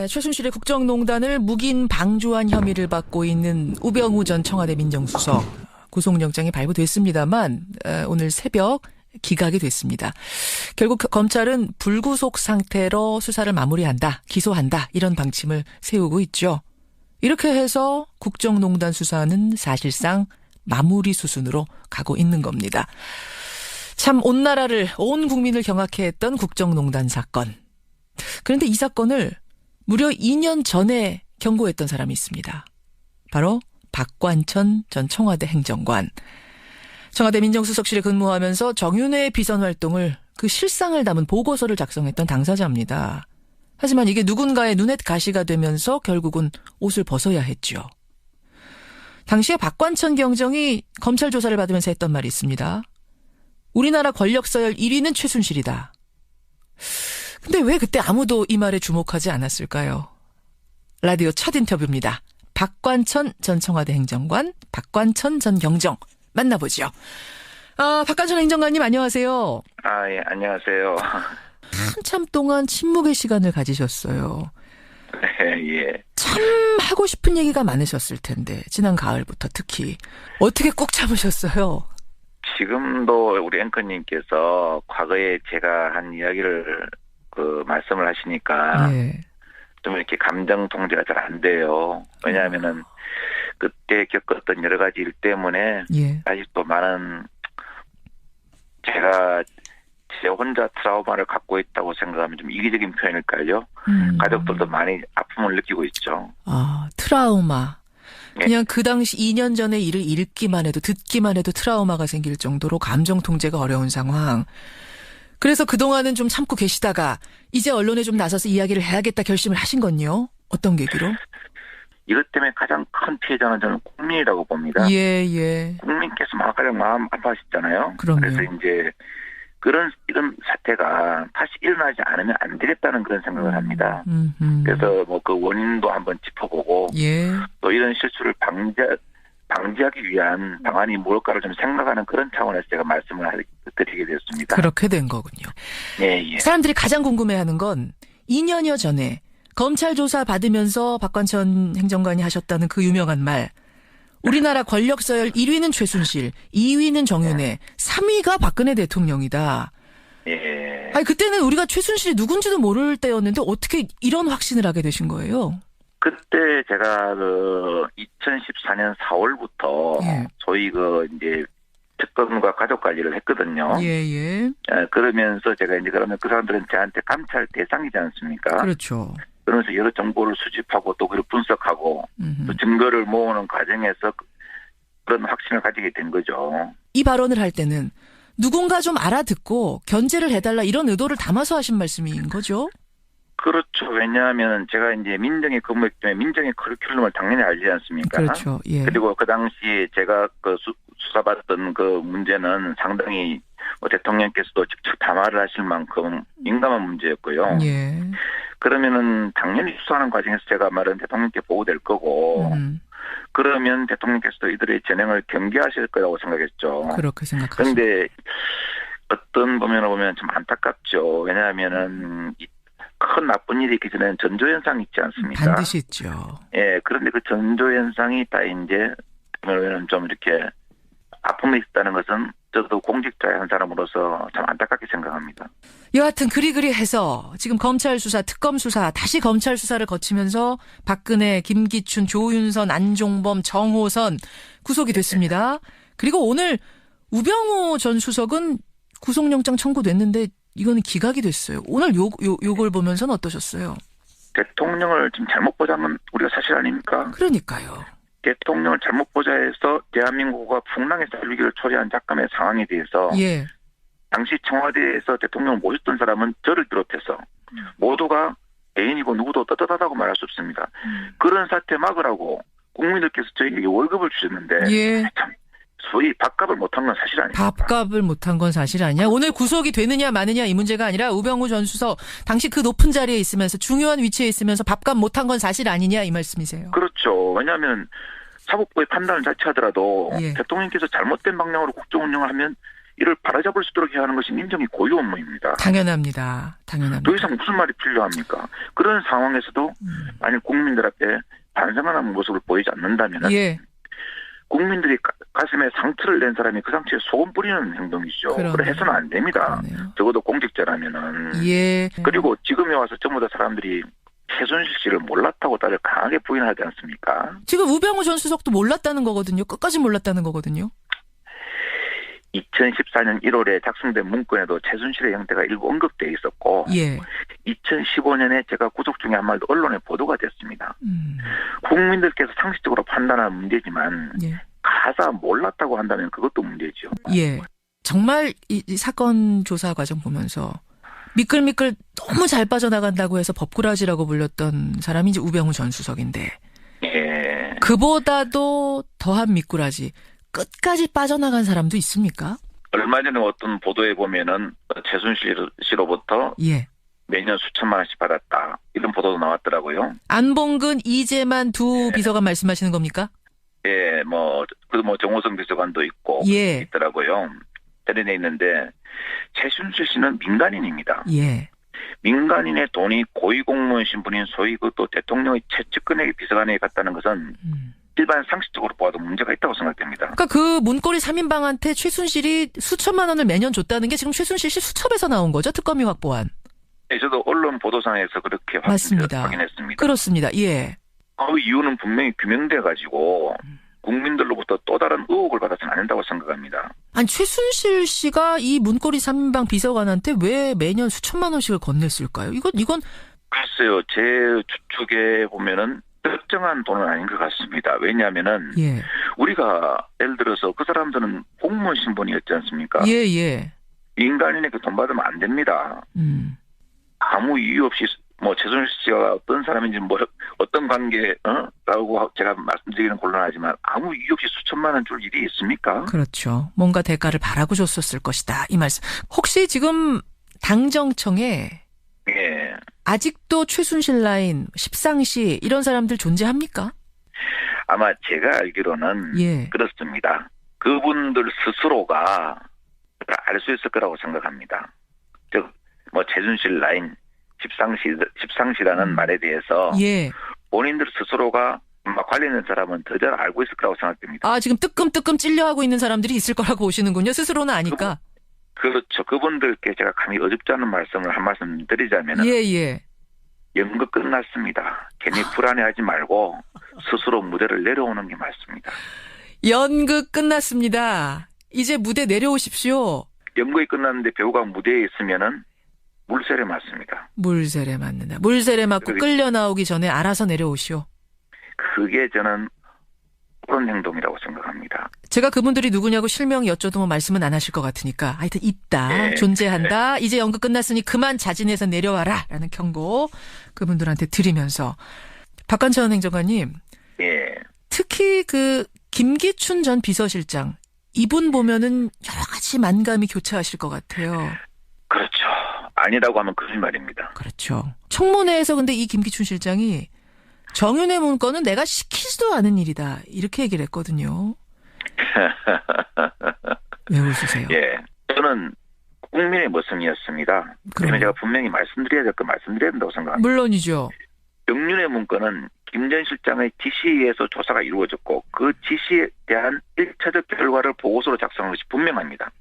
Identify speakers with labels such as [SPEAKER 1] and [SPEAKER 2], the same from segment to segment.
[SPEAKER 1] 최순실의 국정농단을 묵인 방조한 혐의를 받고 있는 우병우 전 청와대 민정수석 구속영장이 발부됐습니다만 오늘 새벽 기각이 됐습니다. 결국 검찰은 불구속 상태로 수사를 마무리한다, 기소한다 이런 방침을 세우고 있죠. 이렇게 해서 국정농단 수사는 사실상 마무리 수순으로 가고 있는 겁니다. 참 온 나라를, 온 국민을 경악해 했던 국정농단 사건. 그런데 이 사건을 무려 2년 전에 경고했던 사람이 있습니다. 바로 박관천 전 청와대 행정관. 청와대 민정수석실에 근무하면서 정윤회 비선 활동을 그 실상을 담은 보고서를 작성했던 당사자입니다. 하지만 이게 누군가의 눈엣 가시가 되면서 결국은 옷을 벗어야 했죠. 당시에 박관천 경정이 검찰 조사를 받으면서 했던 말이 있습니다. 우리나라 권력 서열 1위는 최순실이다. 근데 왜 그때 아무도 이 말에 주목하지 않았을까요? 라디오 첫 인터뷰입니다. 박관천 전 청와대 행정관, 박관천 전 경정 만나보죠. 박관천 행정관님 안녕하세요.
[SPEAKER 2] 예, 안녕하세요.
[SPEAKER 1] 한참 동안 침묵의 시간을 가지셨어요.
[SPEAKER 2] 네, 예.
[SPEAKER 1] 참 하고 싶은 얘기가 많으셨을 텐데 지난 가을부터 특히 어떻게 꼭 참으셨어요?
[SPEAKER 2] 지금도 우리 앵커님께서 과거에 제가 한 이야기를 말씀을 하시니까
[SPEAKER 1] 예.
[SPEAKER 2] 좀 이렇게 감정 통제가 잘 안 돼요. 왜냐하면은 그때 겪었던 여러 가지 일 때문에 아직도 많은 제가 제 혼자 트라우마를 갖고 있다고 생각하면 좀 이기적인 표현일까요? 가족들도 많이 아픔을 느끼고 있죠.
[SPEAKER 1] 트라우마. 그냥 그 당시 2년 전에 일을 읽기만 해도 듣기만 해도 트라우마가 생길 정도로 감정 통제가 어려운 상황. 그래서 그동안은 좀 참고 계시다가 이제 언론에 좀 나서서 이야기를 해야겠다 결심을 하신 건요? 어떤 계기로?
[SPEAKER 2] 이것 때문에 가장 큰 피해자는 저는 국민이라고 봅니다.
[SPEAKER 1] 예.
[SPEAKER 2] 국민께서 가장 마음 아파하셨잖아요.
[SPEAKER 1] 그럼요.
[SPEAKER 2] 그래서 이제 이런 사태가 다시 일어나지 않으면 안 되겠다는 그런 생각을 합니다. 그래서 그 원인도 한번 짚어보고 또 이런 실수를 방지하기 위한 방안이 무엇가를 좀 생각하는 그런 차원에서 제가 말씀을 드리게 되었습니다.
[SPEAKER 1] 그렇게 된 거군요.
[SPEAKER 2] 예.
[SPEAKER 1] 사람들이 가장 궁금해하는 건 2년여 전에 검찰 조사 받으면서 박관천 행정관이 하셨다는 그 유명한 말. 우리나라 권력 서열 1위는 최순실, 2위는 정윤회, 3위가 박근혜 대통령이다.
[SPEAKER 2] 예.
[SPEAKER 1] 그때는 우리가 최순실이 누군지도 모를 때였는데 어떻게 이런 확신을 하게 되신 거예요?
[SPEAKER 2] 그때 제가 2014년 4월부터 소위 이제 특검과 가족 관리를 했거든요.
[SPEAKER 1] 예.
[SPEAKER 2] 그러면서 제가 이제 그러면 그 사람들은 저한테 감찰 대상이지 않습니까?
[SPEAKER 1] 그렇죠.
[SPEAKER 2] 그러면서 여러 정보를 수집하고 또 그걸 분석하고 또 증거를 모으는 과정에서 그런 확신을 가지게 된 거죠.
[SPEAKER 1] 이 발언을 할 때는 누군가 좀 알아듣고 견제를 해달라 이런 의도를 담아서 하신 말씀인 거죠?
[SPEAKER 2] 그렇죠. 왜냐하면 제가 이제 민정에 근무했기 때문에 민정의 커리큘럼을 당연히 알지 않습니까?
[SPEAKER 1] 그렇죠. 예.
[SPEAKER 2] 그리고 그 당시에 제가 수사받았던 그 문제는 상당히 대통령께서도 직접 담화를 하실 만큼 민감한 문제였고요.
[SPEAKER 1] 예.
[SPEAKER 2] 그러면은 당연히 수사하는 과정에서 제가 말은 대통령께 보고될 거고 그러면 대통령께서도 이들의 진행을 경계하실 거라고 생각했죠.
[SPEAKER 1] 그렇게 생각하시죠.
[SPEAKER 2] 그런데 어떤 면으로 보면 좀 안타깝죠. 왜냐하면은 큰 나쁜 일이 있기 전에는 전조현상이 있지 않습니까?
[SPEAKER 1] 반드시 있죠.
[SPEAKER 2] 예, 그런데 그 전조현상이 다 이제 보면은 좀 이렇게 아픔이 있다는 것은 저도 공직자의 한 사람으로서 참 안타깝게 생각합니다.
[SPEAKER 1] 여하튼 그리 해서 지금 검찰 수사, 특검 수사, 다시 검찰 수사를 거치면서 박근혜, 김기춘, 조윤선, 안종범, 정호선 구속이 됐습니다. 그리고 오늘 우병우 전 수석은 구속영장 청구됐는데 이거는 기각이 됐어요. 오늘 요걸 보면서는 어떠셨어요?
[SPEAKER 2] 대통령을 지금 잘못 보자면 우리가 사실 아닙니까?
[SPEAKER 1] 그러니까요.
[SPEAKER 2] 대통령을 잘못 보자 해서 대한민국과 풍랑의 쌀위기를 초래한 작감의 상황에 대해서 당시 청와대에서 대통령을 모셨던 사람은 저를 비롯해서 모두가 애인이고 누구도 떳떳하다고 말할 수 없습니다. 그런 사태 막으라고 국민들께서 저희에게 월급을 주셨는데 참 소위 밥값을 못한 건 사실 아닙니까?
[SPEAKER 1] 밥값을 못한 건 사실 아니야? 오늘 구속이 되느냐 마느냐 이 문제가 아니라 우병우 전 수석 당시 그 높은 자리에 있으면서 중요한 위치에 있으면서 밥값 못한 건 사실 아니냐 이 말씀이세요?
[SPEAKER 2] 그렇죠. 왜냐하면 사법부의 판단을 자체하더라도 대통령께서 잘못된 방향으로 국정 운영을 하면 이를 바로잡을 수 있도록 해야 하는 것이 민정이 고유 업무입니다.
[SPEAKER 1] 당연합니다. 당연합니다.
[SPEAKER 2] 더 이상 무슨 말이 필요합니까? 그런 상황에서도 만약 국민들 앞에 반성하는 모습을 보이지 않는다면
[SPEAKER 1] 예.
[SPEAKER 2] 국민들이 가슴에 상처를 낸 사람이 그 상처에 소금 뿌리는 행동이죠. 그래 해서는 안 됩니다.
[SPEAKER 1] 그러네요.
[SPEAKER 2] 적어도 공직자라면은.
[SPEAKER 1] 예.
[SPEAKER 2] 그리고 지금에 와서 전부 다 사람들이 최순실 씨를 몰랐다고 다들 강하게 부인하지 않습니까?
[SPEAKER 1] 지금 우병우 전 수석도 몰랐다는 거거든요. 끝까지 몰랐다는 거거든요.
[SPEAKER 2] 2014년 1월에 작성된 문건에도 최순실의 형태가 일부 언급돼 있었고
[SPEAKER 1] 예.
[SPEAKER 2] 2015년에 제가 구속 중에 한 말도 언론에 보도가 됐습니다. 국민들께서 상식적으로 판단하는 문제지만
[SPEAKER 1] 예.
[SPEAKER 2] 가사 몰랐다고 한다면 그것도 문제죠.
[SPEAKER 1] 예. 정말 이 사건 조사 과정 보면서 미끌미끌 너무 잘 빠져나간다고 해서 법꾸라지라고 불렸던 사람이 이제 우병우 전 수석인데
[SPEAKER 2] 예.
[SPEAKER 1] 그보다도 더한 미꾸라지 끝까지 빠져나간 사람도 있습니까?
[SPEAKER 2] 얼마 전에 어떤 보도에 보면은 최순실 씨로부터
[SPEAKER 1] 예.
[SPEAKER 2] 매년 수천만 원씩 받았다. 이런 보도도 나왔더라고요.
[SPEAKER 1] 안봉근, 이재만 두
[SPEAKER 2] 예.
[SPEAKER 1] 비서관 말씀하시는 겁니까?
[SPEAKER 2] 예, 정호성 비서관도 있고
[SPEAKER 1] 예.
[SPEAKER 2] 있더라고요. 대련에 있는데 최순실 씨는 민간인입니다.
[SPEAKER 1] 예.
[SPEAKER 2] 민간인의 돈이 고위공무원 신분인 소위 그또 대통령의 최측근에게 비서관에게 갔다는 것은 일반 상식적으로 보아도 문제가 있다고 생각됩니다.
[SPEAKER 1] 그러니까 그 문고리 3인방한테 최순실이 수천만 원을 매년 줬다는 게 지금 최순실 씨 수첩에서 나온 거죠? 특검이 확보한.
[SPEAKER 2] 네, 저도 언론 보도상에서 그렇게
[SPEAKER 1] 맞습니다.
[SPEAKER 2] 확인했습니다.
[SPEAKER 1] 그렇습니다. 예.
[SPEAKER 2] 그 이유는 분명히 규명돼가지고 국민들로부터 또 다른 의혹을 받아서는 안 된다고 생각합니다.
[SPEAKER 1] 아니 최순실 씨가 이 문고리 3인방 비서관한테 왜 매년 수천만 원씩을 건넸을까요? 이건
[SPEAKER 2] 글쎄요. 제 추측에 보면은 특정한 돈은 아닌 것 같습니다. 왜냐하면은
[SPEAKER 1] 예.
[SPEAKER 2] 우리가 예를 들어서 그 사람들은 공무원 신분이었지 않습니까?
[SPEAKER 1] 예.
[SPEAKER 2] 민간인에게 돈 받으면 안 됩니다. 아무 이유 없이 최순실 씨가 어떤 사람인지 어떤 관계라고 제가 말씀드리기는 곤란하지만 아무 이유 없이 수천만 원 줄 일이 있습니까?
[SPEAKER 1] 그렇죠. 뭔가 대가를 바라고 줬었을 것이다. 이 말씀. 혹시 지금 당정청에
[SPEAKER 2] 예.
[SPEAKER 1] 아직도 최순실 라인, 십상시 이런 사람들 존재합니까?
[SPEAKER 2] 아마 제가 알기로는
[SPEAKER 1] 예.
[SPEAKER 2] 그렇습니다. 그분들 스스로가 알 수 있을 거라고 생각합니다. 즉 최순실 라인, 십상시라는 말에 대해서
[SPEAKER 1] 예.
[SPEAKER 2] 본인들 스스로가 관련된 사람은 더 잘 알고 있을 거라고 생각됩니다.
[SPEAKER 1] 아, 지금 뜨끔뜨끔 찔려하고 있는 사람들이 있을 거라고 보시는군요. 스스로는 아니까.
[SPEAKER 2] 그렇죠. 그분들께 제가 감히 어줍지 않은 말씀을 한 말씀 드리자면
[SPEAKER 1] 예.
[SPEAKER 2] 연극 끝났습니다. 괜히 불안해하지 말고 스스로 무대를 내려오는 게 맞습니다.
[SPEAKER 1] 연극 끝났습니다. 이제 무대 내려오십시오.
[SPEAKER 2] 연극이 끝났는데 배우가 무대에 있으면은 물세례 맞습니다.
[SPEAKER 1] 물세례 맞는다. 물세례 맞고 끌려 나오기 전에 알아서 내려오시오.
[SPEAKER 2] 그게 저는 그런 행동이라고 생각합니다.
[SPEAKER 1] 제가 그분들이 누구냐고 실명 여쭤도 말씀은 안 하실 것 같으니까 하여튼 있다. 존재한다. 이제 연극 끝났으니 그만 자진해서 내려와라. 라는 경고 그분들한테 드리면서 박관천 행정관님.
[SPEAKER 2] 예.
[SPEAKER 1] 특히 김기춘 전 비서실장 이분 보면은 여러 가지 만감이 교차하실 것 같아요.
[SPEAKER 2] 그렇죠. 아니라고 하면 거짓말입니다.
[SPEAKER 1] 그렇죠. 청문회에서 근데 이 김기춘 실장이 정윤회 문건은 내가 시키지도 않은 일이다. 이렇게 얘기를 했거든요. 왜 웃으세요?
[SPEAKER 2] 예. 저는 국민의 모성이었습니다. 그러면 제가 분명히 말씀드려야 될 거 말씀드려야 된다고 생각합니다.
[SPEAKER 1] 물론이죠.
[SPEAKER 2] 정윤회 문건은 김 전 실장의 지시에 의해서 조사가 이루어졌고 그 지시에 대한 1차적 결과를 보고서로 작성한 것이 분명합니다.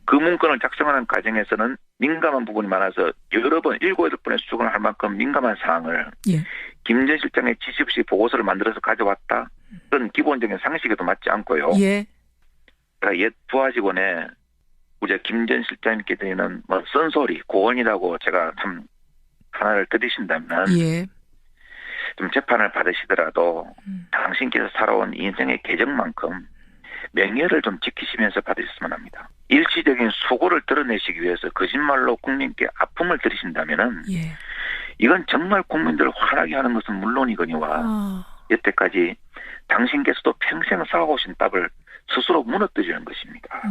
[SPEAKER 2] 그 문건을 작성하는 과정에서는 민감한 부분이 많아서 여러 번 7, 8번의 수정을 할 만큼 민감한 사항을
[SPEAKER 1] 예.
[SPEAKER 2] 김 전 실장의 지시 없이 보고서를 만들어서 가져왔다. 그런 기본적인 상식에도 맞지 않고요.
[SPEAKER 1] 예.
[SPEAKER 2] 그러니까 옛 부하 직원의 우리 김 전 실장님께 드리는 쓴소리, 고언이라고 제가 참 하나를 들으신다면
[SPEAKER 1] 예.
[SPEAKER 2] 좀 재판을 받으시더라도 당신께서 살아온 인생의 계정만큼 명예를 좀 지키시면서 받으셨으면 합니다. 일시적인 수고를 드러내시기 위해서 거짓말로 국민께 아픔을 들이신다면은
[SPEAKER 1] 예.
[SPEAKER 2] 이건 정말 국민들을 화나게 하는 것은 물론이거니와 여태까지 당신께서도 평생 쌓아오신 답을 스스로 무너뜨리는 것입니다.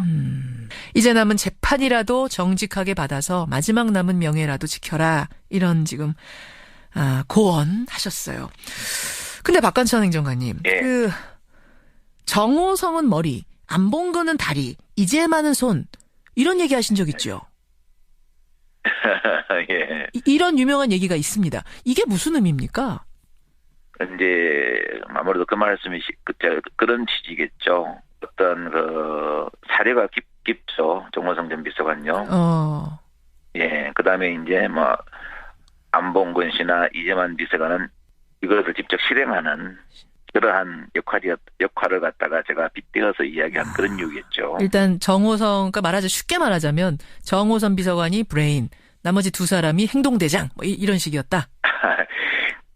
[SPEAKER 1] 이제 남은 재판이라도 정직하게 받아서 마지막 남은 명예라도 지켜라. 이런 지금 고언하셨어요. 근데 박관천 행정관님,
[SPEAKER 2] 예.
[SPEAKER 1] 정호성은 머리, 안봉근은 다리 이제만은 손 이런 얘기 하신 적 있죠?
[SPEAKER 2] 예.
[SPEAKER 1] 이런 유명한 얘기가 있습니다. 이게 무슨 의미입니까?
[SPEAKER 2] 이제 아무래도 그 말씀이 그런 취지겠죠. 어떤 그 사례가 깊죠. 정호성 전 비서관요. 예. 그다음에 이제 뭐 안봉근 씨나 이재만 비서관은 이것을 직접 실행하는 그러한 역할을 갖다가 제가 빗대어서 이야기한 그런 이유겠죠.
[SPEAKER 1] 일단 정호성, 그러니까 쉽게 말하자면 정호성 비서관이 브레인, 나머지 두 사람이 행동대장, 뭐 이런 식이었다.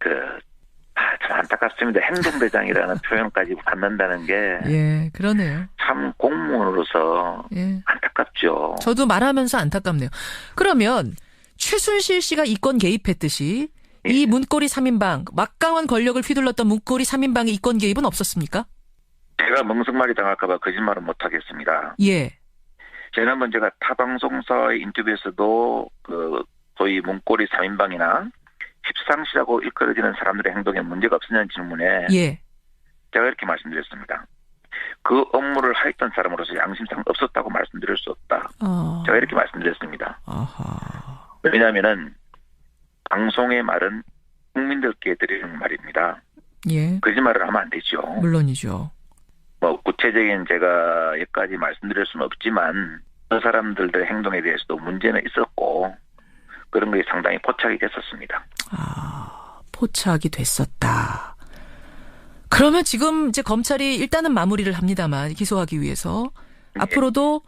[SPEAKER 2] 참 안타깝습니다. 행동대장이라는 표현까지 받는다는 게.
[SPEAKER 1] 예, 그러네요.
[SPEAKER 2] 참 공무원으로서 예. 안타깝죠.
[SPEAKER 1] 저도 말하면서 안타깝네요. 그러면 최순실 씨가 이권 개입했듯이 예. 이 문고리 3인방, 막강한 권력을 휘둘렀던 문고리 3인방의 이권 개입은 없었습니까?
[SPEAKER 2] 제가 멍석말이 당할까 봐 거짓말은 못하겠습니다.
[SPEAKER 1] 예.
[SPEAKER 2] 지난번 제가 타방송사의 인터뷰에서도 소위 문고리 3인방이나 십상시라고 일컬어지는 사람들의 행동에 문제가 없었냐는 질문에 예. 제가 이렇게 말씀드렸습니다. 그 업무를 하였던 사람으로서 양심상 없었다고 말씀드릴 수 없다. 제가 이렇게 말씀드렸습니다. 왜냐하면은 방송의 말은 국민들께 드리는 말입니다.
[SPEAKER 1] 예.
[SPEAKER 2] 거짓말을 하면 안 되죠.
[SPEAKER 1] 물론이죠.
[SPEAKER 2] 뭐 구체적인 제가 여기까지 말씀드릴 수는 없지만 그 사람들의 행동에 대해서도 문제는 있었고 그런 것이 상당히 포착이 됐었습니다.
[SPEAKER 1] 포착이 됐었다. 그러면 지금 이제 검찰이 일단은 마무리를 합니다만 기소하기 위해서 네. 앞으로도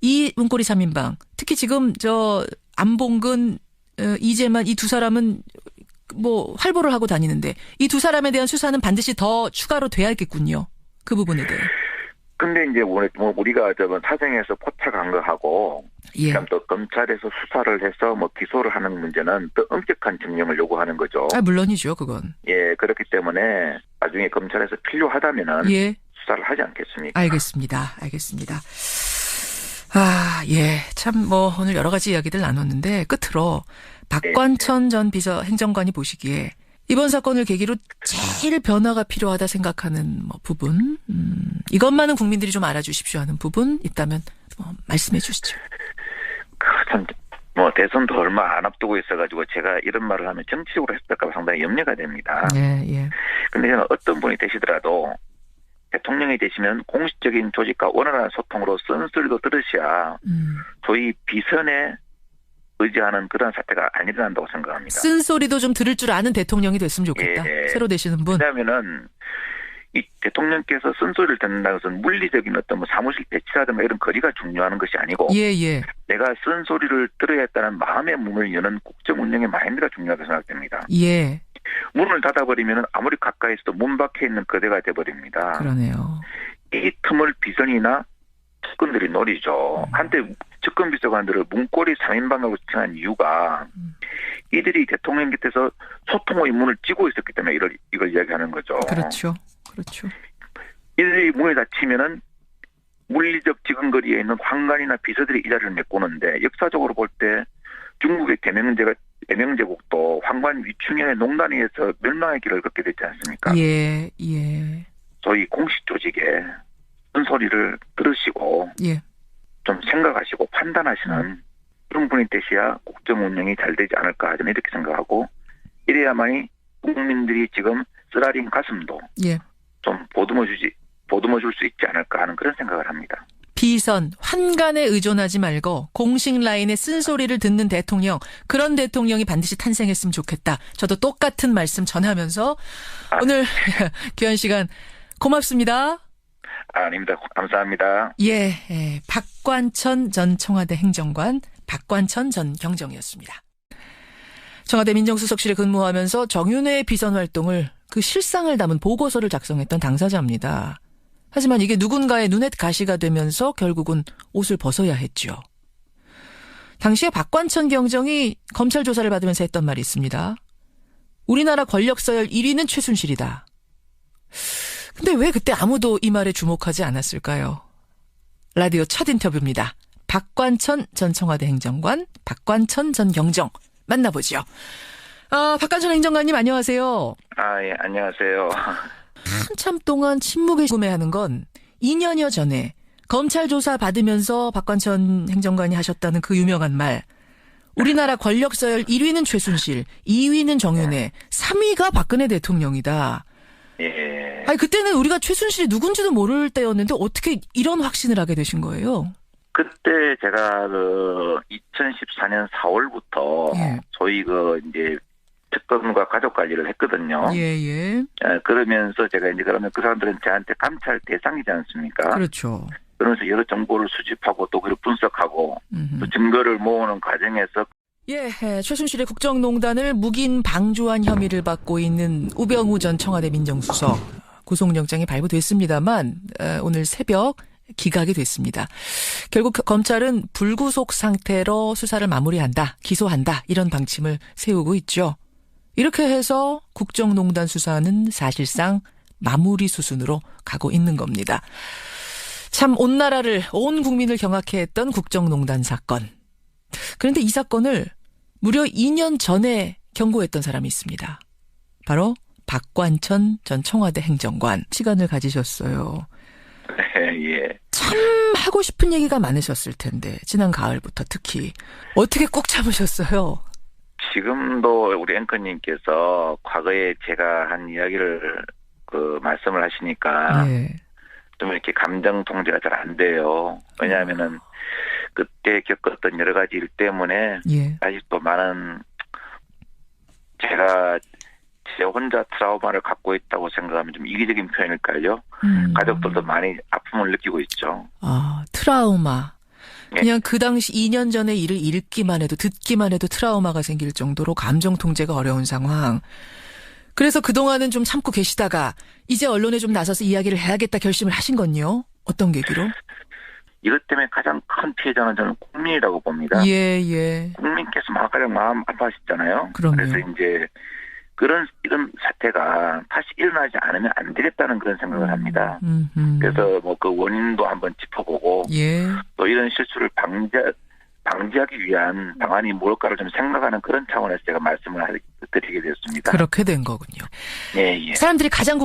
[SPEAKER 1] 이 문고리 3인방 특히 지금 안봉근 이재만 이 두 사람은 뭐 활보를 하고 다니는데 이 두 사람에 대한 수사는 반드시 더 추가로 돼야겠군요. 그 부분에 대해.
[SPEAKER 2] 근데 이제 우리가 사정에서 포착한 거 하고
[SPEAKER 1] 예.
[SPEAKER 2] 그다음 또 검찰에서 수사를 해서 기소를 하는 문제는 더 엄격한 증명을 요구하는 거죠.
[SPEAKER 1] 물론이죠, 그건.
[SPEAKER 2] 예, 그렇기 때문에 나중에 검찰에서 필요하다면은
[SPEAKER 1] 예.
[SPEAKER 2] 수사를 하지 않겠습니까?
[SPEAKER 1] 알겠습니다. 예. 참 오늘 여러 가지 이야기들 나눴는데 끝으로 박관천 전 행정관이 보시기에 이번 사건을 계기로 제일 변화가 필요하다 생각하는 부분, 이것만은 국민들이 좀 알아주십시오 하는 부분 있다면 말씀해 주시죠.
[SPEAKER 2] 참, 대선도 얼마 안 앞두고 있어가지고 제가 이런 말을 하면 정치적으로 했을까 상당히 염려가 됩니다.
[SPEAKER 1] 예.
[SPEAKER 2] 근데 저는 어떤 분이 되시더라도 대통령이 되시면 공식적인 조직과 원활한 소통으로 쓴소리도 들으셔야 소위 비선에 의지하는 그런 사태가 안 일어난다고 생각합니다.
[SPEAKER 1] 쓴소리도 좀 들을 줄 아는 대통령이 됐으면 좋겠다.
[SPEAKER 2] 예.
[SPEAKER 1] 새로 되시는 분.
[SPEAKER 2] 왜냐하면은 이 대통령께서 쓴소리를 듣는다는 것은 물리적인 어떤 사무실 배치라든가 이런 거리가 중요한 것이 아니고
[SPEAKER 1] 예.
[SPEAKER 2] 내가 쓴소리를 들어야 했다는 마음의 문을 여는 국정 운영의 마인드가 중요하다고 생각됩니다.
[SPEAKER 1] 예.
[SPEAKER 2] 문을 닫아버리면 아무리 가까이 있어도 문 밖에 있는 거대가 돼버립니다.
[SPEAKER 1] 그러네요.
[SPEAKER 2] 이 틈을 비선이나 측근들이 노리죠. 한때 측근 비서관들을 문고리 3인방하고 지칭한 이유가 이들이 대통령 곁에서 소통의 문을 찌고 있었기 때문에 이걸 이야기하는 거죠.
[SPEAKER 1] 그렇죠.
[SPEAKER 2] 이들이 문을 닫히면은 물리적 지근거리에 있는 황관이나 비서들이 이 자리를 메꾸는데 역사적으로 볼 때 중국의 대명제국도 황관 위충현의 농단에 의해서 멸망의 길을 걷게 됐지 않습니까?
[SPEAKER 1] 예.
[SPEAKER 2] 소위 공식 조직에 쓴소리를 들으시고 좀 생각하시고 판단하시는 그런 분이 되셔야 국정 운영이 잘 되지 않을까 저는 이렇게 생각하고 이래야만이 국민들이 지금 쓰라린 가슴도 좀 보듬어 줄 수 있지 않을까 하는 그런 생각을 합니다.
[SPEAKER 1] 비선, 환관에 의존하지 말고 공식 라인의 쓴소리를 듣는 대통령, 그런 대통령이 반드시 탄생했으면 좋겠다. 저도 똑같은 말씀 전하면서 오늘 귀한 시간 고맙습니다.
[SPEAKER 2] 아닙니다. 감사합니다.
[SPEAKER 1] 예, 박관천 전 청와대 행정관, 박관천 전 경정이었습니다. 청와대 민정수석실에 근무하면서 정윤회의 비선 활동을 그 실상을 담은 보고서를 작성했던 당사자입니다. 하지만 이게 누군가의 눈엣 가시가 되면서 결국은 옷을 벗어야 했죠. 당시에 박관천 경정이 검찰 조사를 받으면서 했던 말이 있습니다. 우리나라 권력 서열 1위는 최순실이다. 근데 왜 그때 아무도 이 말에 주목하지 않았을까요? 라디오 첫 인터뷰입니다. 박관천 전 청와대 행정관, 박관천 전 경정 만나보죠. 박관천 행정관님 안녕하세요.
[SPEAKER 2] 예, 안녕하세요.
[SPEAKER 1] 한참 동안 침묵에 구매하는 건 2년여 전에 검찰 조사 받으면서 박관천 행정관이 하셨다는 그 유명한 말. 우리나라 권력 서열 1위는 최순실, 2위는 정윤회, 3위가 박근혜 대통령이다.
[SPEAKER 2] 예.
[SPEAKER 1] 아니 그때는 우리가 최순실이 누군지도 모를 때였는데 어떻게 이런 확신을 하게 되신 거예요?
[SPEAKER 2] 그때 제가 2014년 4월부터
[SPEAKER 1] 예.
[SPEAKER 2] 소위 이제 특검과 가족 관리를 했거든요.
[SPEAKER 1] 예.
[SPEAKER 2] 그러면서 제가 이제 그러면 그 사람들은 저한테 감찰 대상이지 않습니까?
[SPEAKER 1] 그렇죠.
[SPEAKER 2] 그러면서 여러 정보를 수집하고 또 그걸 분석하고 또 증거를 모으는 과정에서
[SPEAKER 1] 최순실의 국정농단을 묵인 방조한 혐의를 받고 있는 우병우 전 청와대 민정수석 구속영장이 발부됐습니다만 오늘 새벽 기각이 됐습니다. 결국 검찰은 불구속 상태로 수사를 마무리한다, 기소한다 이런 방침을 세우고 있죠. 이렇게 해서 국정농단 수사는 사실상 마무리 수순으로 가고 있는 겁니다. 참 온 나라를, 온 국민을 경악해 했던 국정농단 사건. 그런데 이 사건을 무려 2년 전에 경고했던 사람이 있습니다. 바로 박관천 전 청와대 행정관. 시간을 가지셨어요.
[SPEAKER 2] 예.
[SPEAKER 1] 참 하고 싶은 얘기가 많으셨을 텐데 지난 가을부터 특히. 어떻게 꼭 참으셨어요?
[SPEAKER 2] 지금도 우리 앵커님께서 과거에 제가 한 이야기를 말씀을 하시니까 좀 이렇게 감정 통제가 잘 안 돼요. 왜냐하면은 그때 겪었던 여러 가지 일 때문에 아직도 많은 제가 제 혼자 트라우마를 갖고 있다고 생각하면 좀 이기적인 표현일까요? 가족들도 많이 아픔을 느끼고 있죠.
[SPEAKER 1] 아, 트라우마. 그냥 그 당시 2년 전의 일을 읽기만 해도 듣기만 해도 트라우마가 생길 정도로 감정 통제가 어려운 상황. 그래서 그동안은 좀 참고 계시다가 이제 언론에 좀 나서서 이야기를 해야겠다 결심을 하신 건요? 어떤 계기로?
[SPEAKER 2] 이것 때문에 가장 큰 피해자는 저는 국민이라고 봅니다.
[SPEAKER 1] 예.
[SPEAKER 2] 국민께서 가장 마음 아파하셨잖아요.
[SPEAKER 1] 그럼요.
[SPEAKER 2] 그래서 이제 이런 사태가 다시 일어나지 않으면 안 되겠다는 그런 생각을 합니다. 그래서 그 원인도 한번 짚어보고 또 이런 실수를 방지하기 위한 방안이 뭘까를 좀 생각하는 그런 차원에서 제가 말씀을 드리게 되었습니다.
[SPEAKER 1] 그렇게 된 거군요.
[SPEAKER 2] 예.
[SPEAKER 1] 사람들이 가장